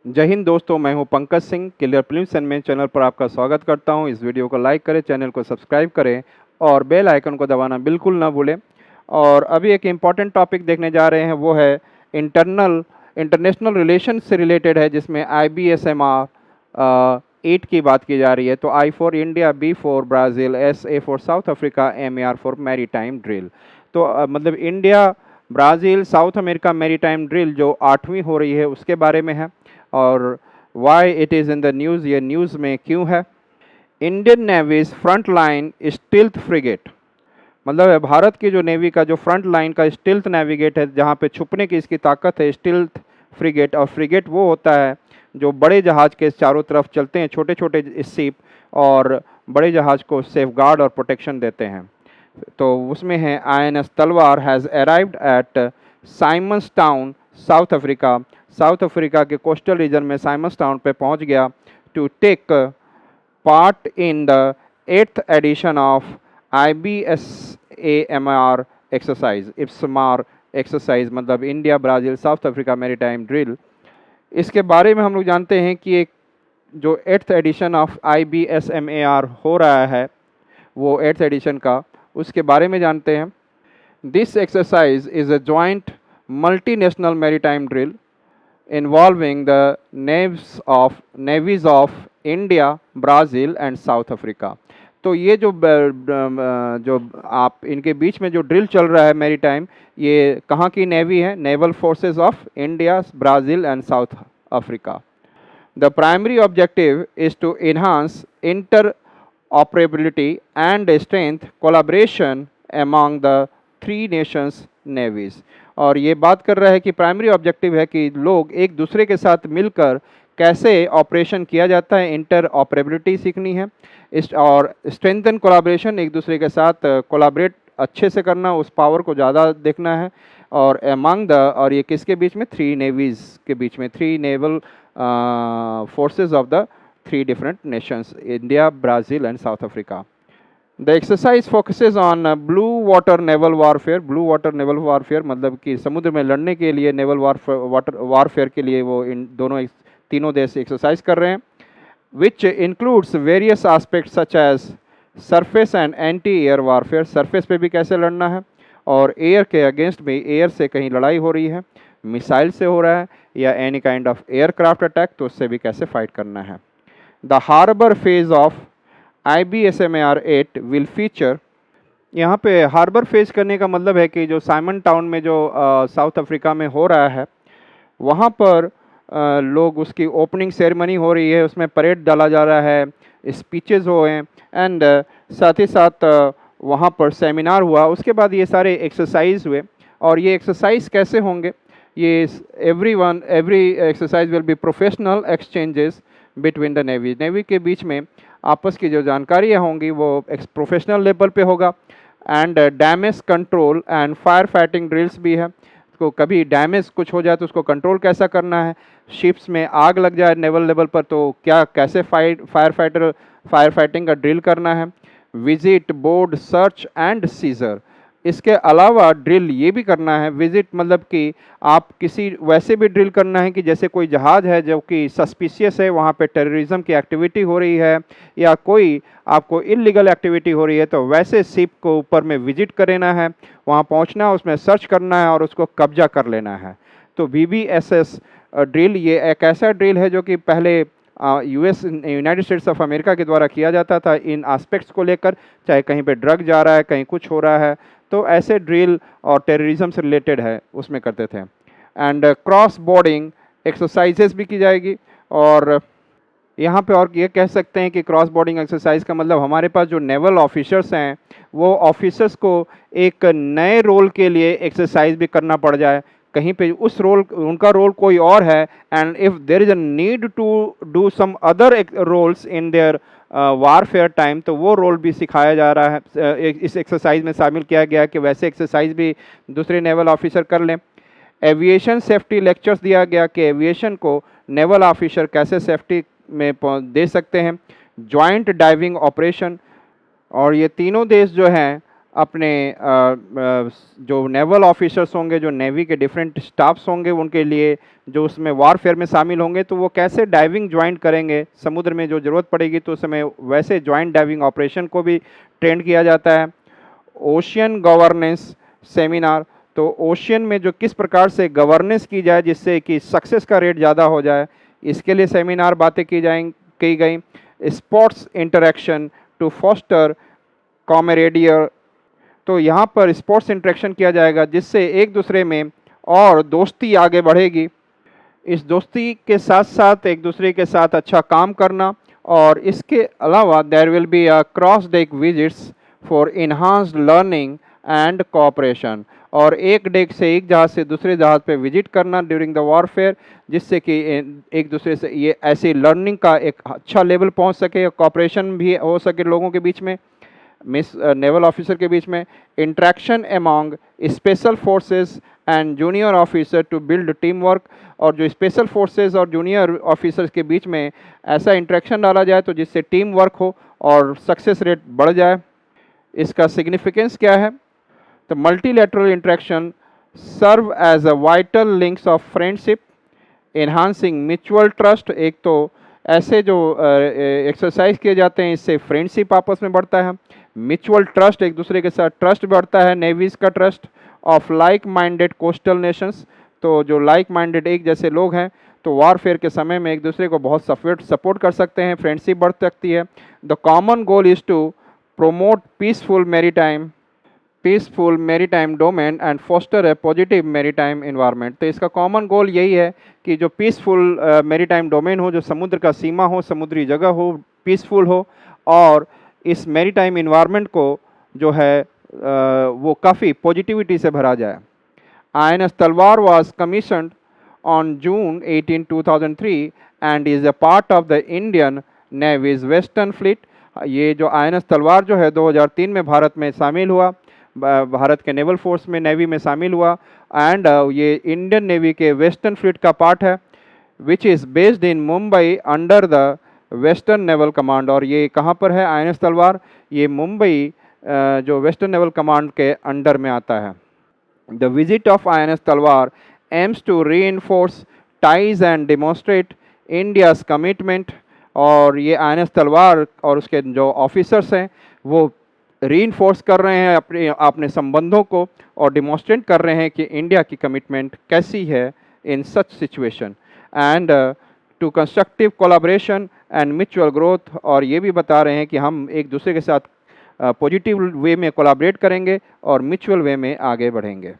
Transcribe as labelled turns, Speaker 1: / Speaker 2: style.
Speaker 1: जय हिंद दोस्तों, मैं हूं Pankaj Singh. Clear prelims and mains channel पर आपका स्वागत करता हूं। इस वीडियो को लाइक करें, चैनल को सब्सक्राइब करें और बेल आइकन को दबाना बिल्कुल ना भूलें। और अभी एक इम्पॉर्टेंट टॉपिक देखने जा रहे हैं, वो है इंटरनेशनल रिलेशन से रिलेटेड है, जिसमें IBSMR 8 की बात की जा रही है। तो I for India, B for Brazil, SA for south Africa, MAR for maritime drill. तो मतलब India, Brazil, south America maritime drill जो 8वीं हो रही है उसके बारे में है। और why it is in the news, ये न्यूज़ में क्यों है। Indian navy's front line stealth frigate, मतलब है भारत की जो नेवी का जो फ्रंट लाइन का स्टिल्थ नेविगेट है, जहाँ पे छुपने की इसकी ताकत है, स्टिल्थ फ्रिगेट। और फ्रिगेट वो होता है जो बड़े जहाज़ के चारों तरफ चलते हैं, छोटे छोटे शिप, और बड़े जहाज़ को सेफ गार्ड और प्रोटेक्शन देते हैं। तो उसमें है INS Talwar has arrived at Simon's Town, South Africa. South Africa के कोस्टल रीजन में साइमन्स टाउन पे पहुंच गया to take part in the 8th edition of IBSAMR exercise. IBSAMR exercise मतलब India Brazil South Africa maritime drill. इसके बारे में हम लोग जानते हैं कि एक जो 8th एडिशन ऑफ IBSMAR हो रहा है, वो 8th एडिशन का, उसके बारे में जानते हैं। This exercise is a joint multinational maritime drill involving the navies of India, Brazil and South Africa। तो ये जो आप इनके बीच में जो ड्रिल चल रहा है मैरीटाइम, ये कहाँ की नेवी है? Naval forces of India, Brazil and south Africa. The primary objective is to enhance interoperability and strength collaboration among the three nations navies। और ये बात कर रहा है कि प्राइमरी ऑब्जेक्टिव है कि लोग एक दूसरे के साथ मिलकर कैसे ऑपरेशन किया जाता है, इंटर ऑपरेबिलिटी सीखनी है, और स्ट्रेंथन कोलाब्रेशन, एक दूसरे के साथ कोलाबरेट अच्छे से करना, उस पावर को ज़्यादा देखना है। और एमंग द, और ये किसके बीच में? 3 नेवीज़ के बीच में, 3 naval forces of the 3 different Nations, India, Brazil and south Africa. The exercise focuses on blue water naval warfare. Blue water naval warfare मतलब कि समुद्र में लड़ने के लिए, नेवल वारफेयर के लिए वो इन दोनों तीनों देश एक्सरसाइज कर रहे हैं। Which includes various aspect such as surface and anti air warfare. Surface पे भी कैसे लड़ना है, और एयर के अगेंस्ट में, एयर से कहीं लड़ाई हो रही है, मिसाइल से हो रहा है, या any kind of aircraft attack, तो उससे भी कैसे फाइट करना है। The harbour phase of IBSMAR 8 will feature. यहाँ पे हार्बर फेज करने का मतलब है कि जो साइमन टाउन में जो साउथ अफ्रीका में हो रहा है, वहाँ पर लोग, उसकी ओपनिंग सेरेमनी हो रही है, उसमें परेड डाला जा रहा है, स्पीचेस हुए हैं, एंड साथ ही साथ वहाँ पर सेमिनार हुआ। उसके बाद ये सारे एक्सरसाइज हुए। और ये एक्सरसाइज कैसे होंगे? ये every exercise will be professional exchanges between the navy के बीच में आपस की जो जानकारियाँ होंगी वो एक प्रोफेशनल लेवल पे होगा। And damage control and fire fighting drills भी है। तो कभी डैमेज कुछ हो जाए तो उसको कंट्रोल कैसा करना है, शिप्स में आग लग जाए नेवल लेवल पर तो कैसे फायर फाइटिंग का ड्रिल करना है। Visit board search and seizure. इसके अलावा ड्रिल ये भी करना है, विजिट मतलब कि आप किसी वैसे भी ड्रिल करना है कि जैसे कोई जहाज़ है जो कि सस्पिशियस है, वहाँ पे टेररिज्म की एक्टिविटी हो रही है, या कोई आपको इलीगल एक्टिविटी हो रही है, तो वैसे शिप को ऊपर में विजिट करना है, वहाँ पहुँचना, उसमें सर्च करना है और उसको कब्जा कर लेना है। तो VBSS ड्रिल ये एक ऐसा ड्रिल है जो कि पहले यूनाइटेड स्टेट्स ऑफ अमेरिका के द्वारा किया जाता था इन एस्पेक्ट्स को लेकर, चाहे कहीं पे ड्रग जा रहा है, कहीं कुछ हो रहा है, तो ऐसे ड्रिल और टेररिज्म से रिलेटेड है उसमें करते थे। एंड क्रॉस बोर्डिंग एक्सरसाइजेस भी की जाएगी। और यहाँ पे और ये कह सकते हैं कि क्रॉस बोर्डिंग एक्सरसाइज का मतलब हमारे पास जो नेवल ऑफिसर्स हैं, वो ऑफिसर्स को एक नए रोल के लिए एक्सरसाइज भी करना पड़ जाए, कहीं पे उस रोल, उनका रोल कोई और है, and if there is a need to do some other roles in their warfare time, तो वो रोल भी सिखाया जा रहा है, इस एक्सरसाइज में शामिल किया गया है कि वैसे एक्सरसाइज भी दूसरे नेवल ऑफिसर कर लें। एविएशन सेफ्टी लेक्चर्स दिया गया कि एविएशन को नेवल ऑफिसर कैसे सेफ्टी में दे सकते हैं। जॉइंट डाइविंग ऑपरेशन, और ये तीनों देश जो हैं अपने जो नेवल ऑफिसर्स होंगे, जो नेवी के डिफरेंट स्टाफ्स होंगे, उनके लिए जो उसमें वॉरफेयर में शामिल होंगे, तो वो कैसे डाइविंग ज्वाइन करेंगे, समुद्र में जो ज़रूरत पड़ेगी तो उस समय वैसे ज्वाइंट डाइविंग ऑपरेशन को भी ट्रेन किया जाता है। ओशियन गवर्नेंस सेमिनार, तो ओशियन में जो किस प्रकार से गवर्नेंस की जाए जिससे कि सक्सेस का रेट ज़्यादा हो जाए, इसके लिए सेमिनार बातें की गई। स्पोर्ट्स इंटरेक्शन टू फॉस्टर कॉमेरेडियर, तो यहाँ पर स्पोर्ट्स इंटरेक्शन किया जाएगा जिससे एक दूसरे में और दोस्ती आगे बढ़ेगी। इस दोस्ती के साथ साथ एक दूसरे के साथ अच्छा काम करना, और इसके अलावा there will be a cross deck visits for enhanced learning and cooperation, और एक डेक से एक जहाज़ से दूसरे जहाज़ पे विजिट करना ड्यूरिंग द वॉरफेयर, जिससे कि एक दूसरे से ये ऐसी लर्निंग का एक अच्छा लेवल पहुंच सके, कोऑपरेशन भी हो सके लोगों के बीच में, मिस नेवल ऑफिसर के बीच में। Interaction among special forces and junior officer to build team work, और जो स्पेशल फोर्सेस और जूनियर ऑफिसर्स के बीच में ऐसा इंट्रैक्शन डाला जाए तो जिससे टीम वर्क हो और सक्सेस रेट बढ़ जाए। इसका सिग्निफिकेंस क्या है? तो multilateral interaction serve as a vital links of friendship enhancing mutual trust, एक तो ऐसे जो एक्सरसाइज किए जाते हैं इससे फ्रेंडशिप आपस में बढ़ता है, म्यूचुअल ट्रस्ट, एक दूसरे के साथ ट्रस्ट बढ़ता है, नेवीज का trust of like minded coastal Nations, तो जो लाइक माइंडेड एक जैसे लोग हैं तो वॉरफेयर के समय में एक दूसरे को बहुत सपोर्ट कर सकते हैं, फ्रेंडशिप बढ़ सकती है। The common goal is to promote peaceful maritime domain and foster a positive maritime environment, तो इसका कॉमन गोल यही है कि जो पीसफुल मैरीटाइम डोमेन हो, जो समुद्र का सीमा हो, समुद्री जगह हो, पीसफुल हो, और इस मैरीटाइम इन्वायरमेंट को जो है वो काफ़ी पॉजिटिविटी से भरा जाए। INS तलवार was commissioned on June 18, 2003 and is a part of the Indian Navy's Western Fleet। ये जो INS तलवार जो है 2003 में भारत में शामिल हुआ, भारत के नेवल फोर्स में, नेवी में शामिल हुआ, एंड ये इंडियन नेवी के वेस्टर्न फ्लीट का पार्ट है, which is based in Mumbai under the western naval command. और ये कहाँ पर है INS तलवार? ये मुंबई जो वेस्टर्न नेवल कमांड के अंडर में आता है। The visit of INS Talwar aims to reinforce ties and demonstrate India's commitment, और ये INS तलवार और उसके जो ऑफिसर्स हैं वो रीइंफोर्स कर रहे हैं अपने संबंधों को, और डिमॉन्स्ट्रेट कर रहे हैं कि इंडिया की कमिटमेंट कैसी है in such situation, and to constructive collaboration and mutual growth, और ये भी बता रहे हैं कि हम एक दूसरे के साथ पॉजिटिव वे में कोलैबोरेट करेंगे और म्यूचुअल वे में आगे बढ़ेंगे।